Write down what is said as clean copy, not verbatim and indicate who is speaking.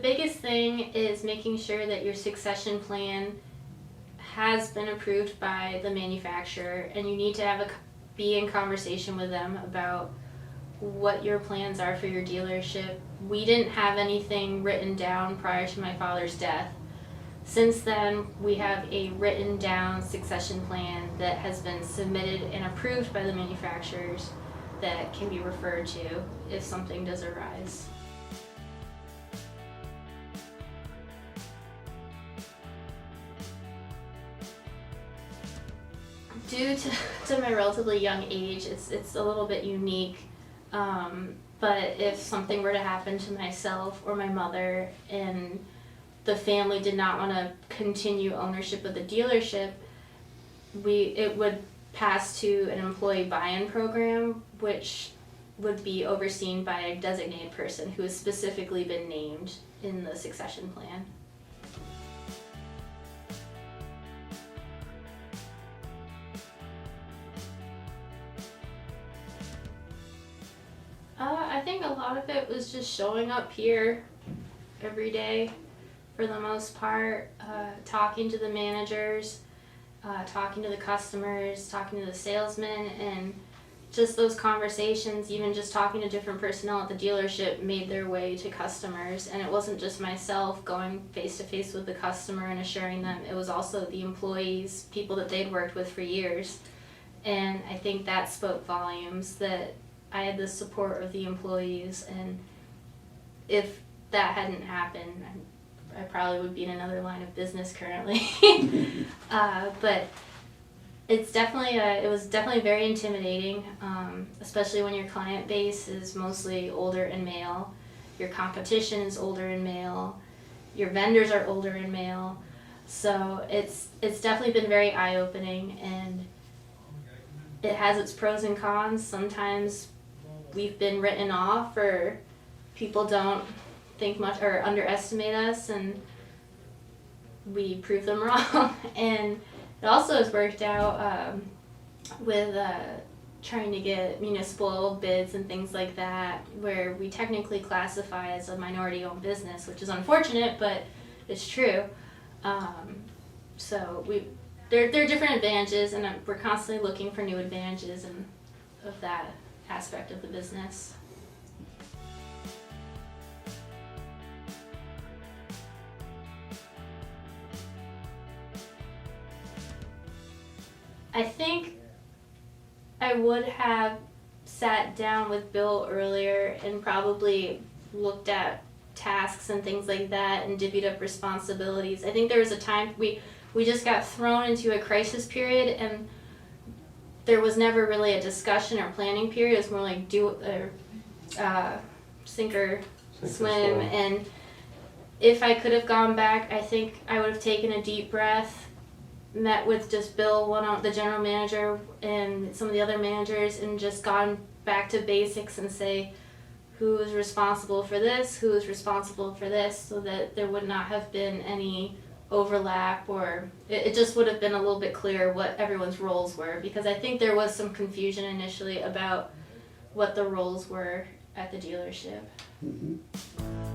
Speaker 1: biggest thing is making sure that your succession plan has been approved by the manufacturer, and you need to be in conversation with them about what your plans are for your dealership. We didn't have anything written down prior to my father's death. Since then, we have a written down succession plan that has been submitted and approved by the manufacturers that can be referred to if something does arise. Due to my relatively young age, it's a little bit unique, but if something were to happen to myself or my mother and the family did not want to continue ownership of the dealership, it would pass to an employee buy-in program, which would be overseen by a designated person who has specifically been named in the succession plan. I think a lot of it was just showing up here every day for the most part, talking to the managers, talking to the customers, talking to the salesmen, and just those conversations, even just talking to different personnel at the dealership made their way to customers. And it wasn't just myself going face to face with the customer and assuring them, it was also the employees, people that they'd worked with for years. And I think that spoke volumes, that I had the support of the employees, and if that hadn't happened, I probably would be in another line of business currently. But it's definitely it was definitely very intimidating, especially when your client base is mostly older and male, your competition is older and male, your vendors are older and male. So it's definitely been very eye-opening, and it has its pros and cons. Sometimes we've been written off, or people don't think much or underestimate us, and we prove them wrong. And it also has worked out with trying to get municipal bids and things like that, where we technically classify as a minority-owned business, which is unfortunate, but it's true. So there are different advantages, and we're constantly looking for new advantages of that aspect of the business. I think I would have sat down with Bill earlier and probably looked at tasks and things like that and divvied up responsibilities. I think there was a time we just got thrown into a crisis period, and there was never really a discussion or planning period. It was more like sink or swim. And if I could have gone back, I think I would have taken a deep breath, met with just Bill, the general manager, and some of the other managers, and just gone back to basics and say, who is responsible for this, who is responsible for this, so that there would not have been any overlap, or it just would have been a little bit clearer what everyone's roles were, because I think there was some confusion initially about what the roles were at the dealership.
Speaker 2: Mm-hmm.